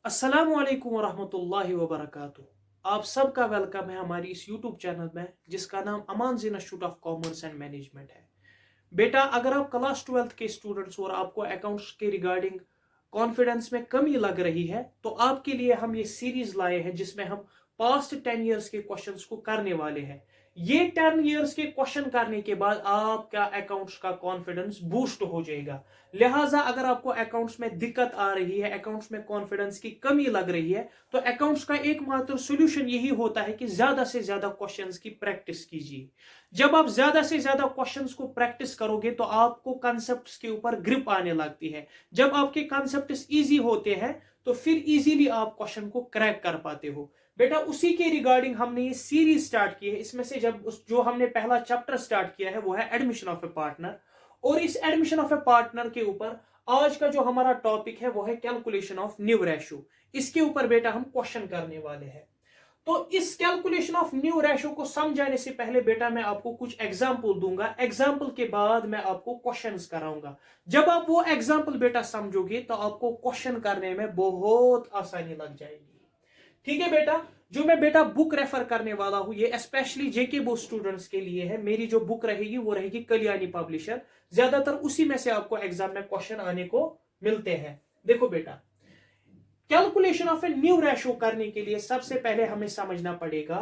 अस्सलामुअलैकुम वरहमतुल्लाहि वबरकातुहू। आप सबका वेलकम है हमारी इस यूट्यूब चैनल में जिसका नाम Aman Zeen institute of commerce and management है। बेटा, अगर आप क्लास 12th के स्टूडेंट्स और आपको अकाउंट्स के रिगार्डिंग कॉन्फिडेंस में कमी लग रही है तो आपके लिए हम ये सीरीज लाए हैं जिसमें हम पास्ट 10 ईयर्स के क्वेश्चंस को करने वाले हैं। ये 10 ईयर्स के क्वेश्चन करने के बाद आपका अकाउंट्स का कॉन्फिडेंस बूस्ट हो जाएगा। लिहाजा अगर आपको अकाउंट्स में दिक्कत आ रही है, अकाउंट्स में कॉन्फिडेंस की कमी लग रही है, तो अकाउंट्स का एकमात्र सोल्यूशन यही होता है कि ज्यादा से ज्यादा क्वेश्चंस की प्रैक्टिस कीजिए। जब आप ज्यादा से ज्यादा क्वेश्चंस को प्रैक्टिस करोगे तो आपको कॉन्सेप्ट्स के ऊपर ग्रिप आने लगती है। जब आपके कॉन्सेप्ट्स इजी होते हैं तो फिर इजीली आप क्वेश्चन को क्रैक कर पाते हो। बेटा, उसी के रिगार्डिंग हमने ये सीरीज स्टार्ट की है। इसमें से जो हमने पहला चैप्टर स्टार्ट किया है वो है एडमिशन ऑफ ए पार्टनर। और इस एडमिशन ऑफ ए पार्टनर के ऊपर आज का जो हमारा टॉपिक है वो है कैलकुलेशन ऑफ न्यू रेशो। इसके ऊपर बेटा हम क्वेश्चन करने वाले हैं। तो इस कैलकुलेशन ऑफ न्यू रेशो को समझाने से पहले बेटा मैं आपको कुछ एग्जाम्पल दूंगा। एग्जाम्पल के बाद मैं आपको क्वेश्चंस कराऊंगा। जब आप वो एग्जाम्पल बेटा समझोगे तो आपको क्वेश्चन करने में बहुत आसानी लग जाएगी। ठीक है बेटा, जो मैं बेटा बुक रेफर करने वाला हूं ये स्पेशली जेके बोर्ड स्टूडेंट्स के लिए है। मेरी जो बुक रहेगी वो रहेगी कल्याणी पब्लिशर। ज्यादातर उसी में से आपको एग्जाम में क्वेश्चन आने को मिलते हैं। देखो बेटा, calculation of a new ratio करने के लिए सबसे पहले हमें समझना पड़ेगा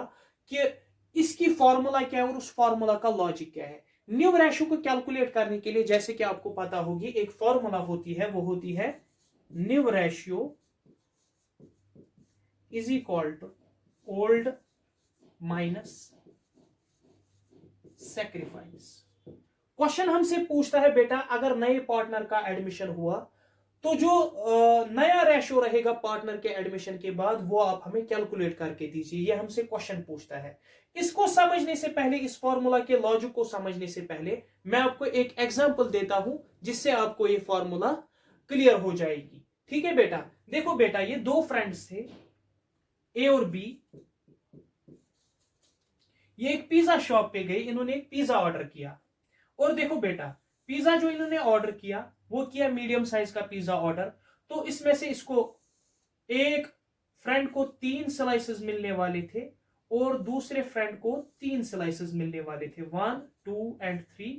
कि इसकी फॉर्मूला क्या है और उस फॉर्मूला का लॉजिक क्या है। न्यू रेशो को कैलकुलेट करने के लिए जैसे कि आपको पता होगी एक फॉर्मूला होती है, वो होती है new ratio is equal to old minus sacrifice. Question हमसे पूछता है बेटा, अगर नए पार्टनर का एडमिशन हुआ तो जो नया रेशो रहेगा पार्टनर के एडमिशन के बाद वो आप हमें कैलकुलेट करके दीजिए। ये हमसे क्वेश्चन पूछता है। इसको समझने से पहले, इस फॉर्मूला के लॉजिक को समझने से पहले मैं आपको एक एग्जांपल देता हूं जिससे आपको ये फॉर्मूला क्लियर हो जाएगी। ठीक है बेटा, देखो बेटा, ये दो फ्रेंड्स थे ए और बी। ये एक पिज्जा शॉप पे गए, इन्होंने एक पिज्जा ऑर्डर किया। और देखो बेटा, पिज्जा जो इन्होंने ऑर्डर किया वो किया मीडियम साइज का पिज्जा ऑर्डर। तो इसमें से इसको एक फ्रेंड को 3 स्लाइसेस मिलने वाले थे और दूसरे फ्रेंड को 3 स्लाइसेस मिलने वाले थे, 1 2 एंड 3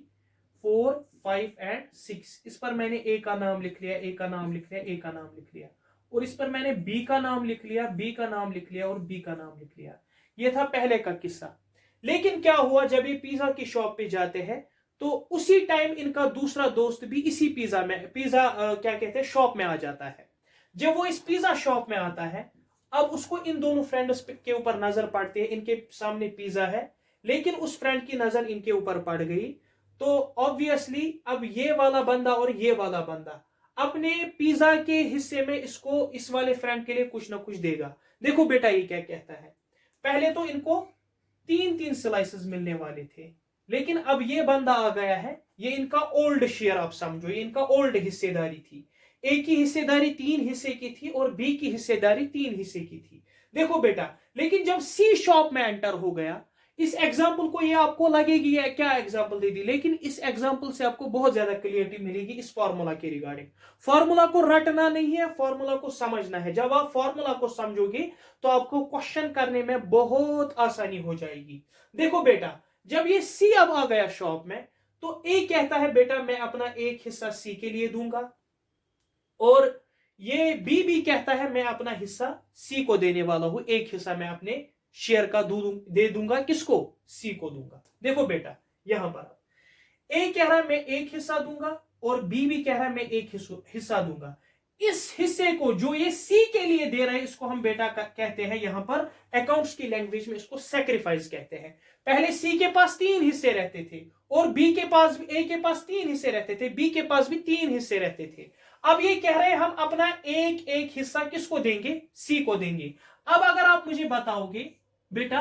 4 5 एंड 6। इस पर मैंने ए का नाम लिख लिया, ए का नाम लिख लिया, ए का नाम लिख लिया। और इस पर मैंने बी का नाम लिख लिया, बी का नाम लिख लिया और बी का नाम लिख लिया। यह था पहले का किस्सा। लेकिन क्या हुआ, जब ये पिज्जा की शॉप पे जाते हैं तो उसी टाइम इनका दूसरा दोस्त भी इसी पिज्जा क्या कहते हैं शॉप में आ जाता है। जब वो इस पिज्जा शॉप में आता है, अब उसको इन दोनों फ्रेंड्स के ऊपर नजर पड़ती है। इनके सामने पिज्जा है लेकिन उस फ्रेंड की नजर इनके ऊपर पड़ गई। तो ऑब्वियसली अब ये वाला बंदा और ये वाला बंदा अपने पिज्जा के हिस्से में इसको इस वाले फ्रेंड के लिए कुछ ना कुछ देगा। देखो बेटा, ये क्या कहता है, पहले तो इनको 3 3 स्लाइसेस मिलने वाले थे लेकिन अब ये बंदा आ गया है, ये इनका ओल्ड शेयर आप समझो, ये इनका ओल्ड हिस्सेदारी थी। ए की हिस्सेदारी 3 हिस्से की थी और बी की हिस्सेदारी 3 हिस्से की थी। देखो बेटा, लेकिन जब सी शॉप में एंटर हो गया, इस एग्जाम्पल को ये आपको लगेगी या क्या एग्जाम्पल दे दी, लेकिन इस एग्जाम्पल से आपको बहुत ज्यादा क्लियरिटी मिलेगी इस फॉर्मूला के रिगार्डिंग। फॉर्मूला को रटना नहीं है, फॉर्मूला को समझना है। जब आप फॉर्मूला को समझोगे तो आपको क्वेश्चन करने में बहुत आसानी हो जाएगी। देखो बेटा, जब ये सी अब आ गया शॉप में तो ए कहता है बेटा मैं अपना एक हिस्सा सी के लिए दूंगा, और ये बी भी कहता है मैं अपना हिस्सा सी को देने वाला हूं, एक हिस्सा मैं अपने शेयर का दे दूंगा, किसको, सी को दूंगा। देखो बेटा, यहां पर ए कह रहा है मैं एक हिस्सा दूंगा और बी भी कह रहा है मैं एक हिस्सा दूंगा। इस हिस्से को जो ये सी के लिए दे रहा है इसको हम बेटा कहते हैं यहां पर अकाउंट्स की लैंग्वेज में इसको सेक्रीफाइस कहते हैं। पहले सी के पास 3 हिस्से रहते थे और बी के पास भी, ए के पास 3 हिस्से रहते थे, बी के पास भी 3 हिस्से रहते थे। अब ये कह रहे हैं हम अपना एक एक हिस्सा किसको देंगे, सी को देंगे। अब अगर आप मुझे बताओगे बेटा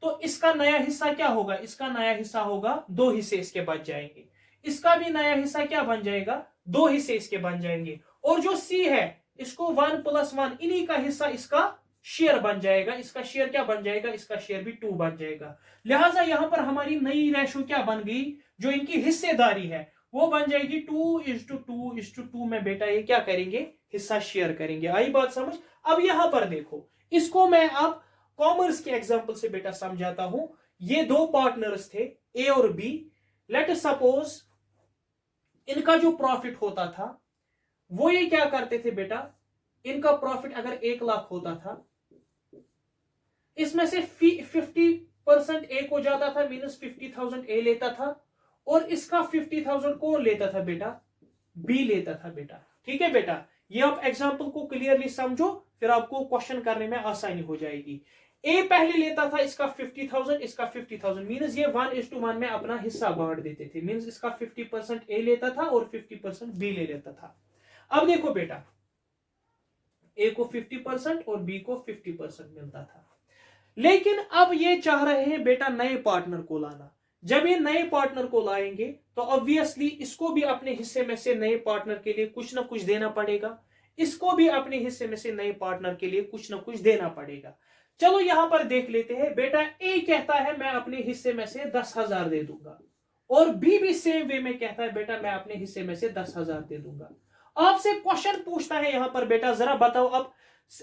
तो इसका नया हिस्सा क्या होगा, इसका नया हिस्सा होगा 2 हिस्से इसके बच जाएंगे। इसका भी नया हिस्सा क्या बन जाएगा, 2 हिस्से इसके बन जाएंगे। और जो सी है इसको 1 + 1 इन्हीं का हिस्सा इसका शेयर बन जाएगा। इसका शेयर क्या बन जाएगा, इसका शेयर भी 2 बन जाएगा। लिहाजा यहां पर हमारी नई रेशो क्या बन गई, जो इनकी हिस्सेदारी है वो बन जाएगी 2:2:2 में। बेटा ये क्या करेंगे, हिस्सा शेयर करेंगे। आई बात समझ। अब यहां पर देखो, इसको मैं अब कॉमर्स के एग्जांपल से बेटा समझाता हूं। ये दो पार्टनर्स थे ए और बी। लेट सपोज इनका जो प्रॉफिट होता था वो ये क्या करते थे बेटा, इनका प्रॉफिट अगर 1 लाख होता था, इसमें से 50% ए को जाता था, मीनस 50,000 ए लेता था, और इसका 50,000 कौन लेता था बेटा, बी लेता था बेटा। ठीक है बेटा, ये आप एग्जांपल को क्लियरली समझो, फिर आपको क्वेश्चन करने में आसानी हो जाएगी। ए पहले लेता था इसका 50,000, इसका 50,000, मीनस ये 1:1 में अपना हिस्सा बांट देते थे। मीनस इसका 50% ए लेता था और 50% बी ले लेता था। अब देखो बेटा, ए को 50% और बी को 50% मिलता था। लेकिन अब ये चाह रहे हैं बेटा नए पार्टनर को लाना। जब ये नए पार्टनर को लाएंगे तो ऑब्वियसली इसको भी अपने हिस्से में से नए पार्टनर के लिए कुछ ना कुछ देना पड़ेगा, इसको भी अपने हिस्से में से नए पार्टनर के लिए कुछ ना कुछ देना पड़ेगा। चलो यहां पर देख लेते हैं। बेटा ए कहता है मैं अपने हिस्से में से 10,000 दे दूंगा, और बी भी सेम वे में कहता है बेटा मैं अपने हिस्से में से 10,000 दे दूंगा। आपसे क्वेश्चन पूछता है यहां पर बेटा, जरा बताओ अब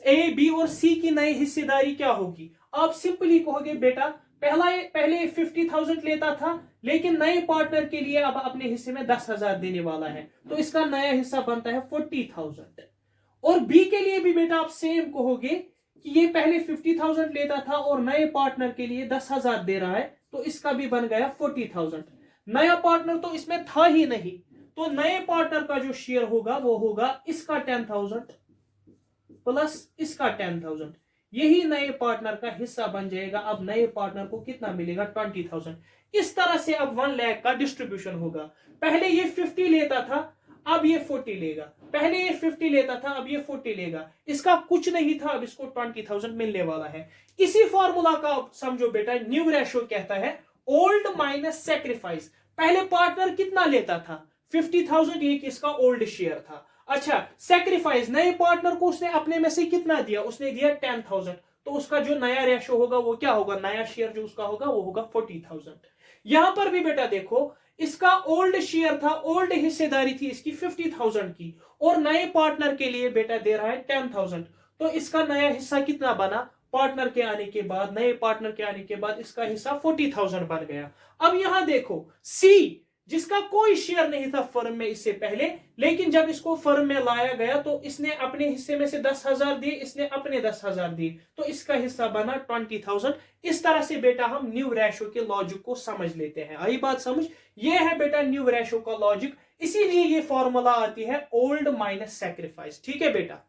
ए बी और सी की नई हिस्सेदारी क्या होगी। आप सिंपली कहोगे बेटा पहले 50,000 लेता था, लेकिन नए पार्टनर के लिए अब अपने हिस्से में 10,000 देने वाला है, तो इसका नया हिस्सा बनता है 40,000। और बी के लिए भी बेटा आप सेम कहोगे कि ये पहले 50,000 लेता था और नए पार्टनर के लिए 10,000 दे रहा है, तो इसका भी बन गया 40,000। नया पार्टनर तो इसमें था ही नहीं, तो नए पार्टनर का जो शेयर होगा वो होगा इसका 10,000 प्लस इसका 10,000। यही नए पार्टनर का हिस्सा बन जाएगा। अब नए पार्टनर को कितना मिलेगा, 20,000। इस तरह से अब 1 लाख का डिस्ट्रीब्यूशन होगा। पहले ये 50 लेता था, अब ये 40 लेगा। पहले ये 50 लेता था, अब ये 40 लेगा। इसका कुछ नहीं था, अब इसको 20,000 मिलने वाला है। इसी फॉर्मूला का समझो बेटा, न्यू रेशो कहता है ओल्ड माइनस सैक्रिफाइस। पहले पार्टनर कितना लेता था, 50,000, ये किसका ओल्ड शेयर था। अच्छा, सैक्रिफाइस, नए पार्टनर को उसने अपने में से कितना दिया, उसने दिया 10,000, तो उसका जो नया रेशो होगा वो क्या होगा, नया शेयर जो उसका होगा वो होगा 40,000। यहां पर भी बेटा देखो, इसका ओल्ड शेयर था, ओल्ड हिस्सेदारी थी इसकी 50,000 की, और नए पार्टनर के लिए बेटा दे रहा है 10,000, तो इसका नया हिस्सा कितना बना, पार्टनर के आने के बाद, नए पार्टनर के आने के बाद इसका हिस्सा 40,000 बन गया। अब यहां देखो सी, जिसका कोई शेयर नहीं था फर्म में इससे पहले, लेकिन जब इसको फर्म में लाया गया तो इसने अपने हिस्से में से 10,000 दिए, इसने अपने 10,000 दिए, तो इसका हिस्सा बना 20,000। इस तरह से बेटा हम न्यू रेशो के लॉजिक को समझ लेते हैं। आई बात समझ, ये है बेटा न्यू रेशो का लॉजिक, इसीलिए ये फॉर्मूला आती है ओल्ड माइनस सैक्रिफाइस। ठीक है बेटा।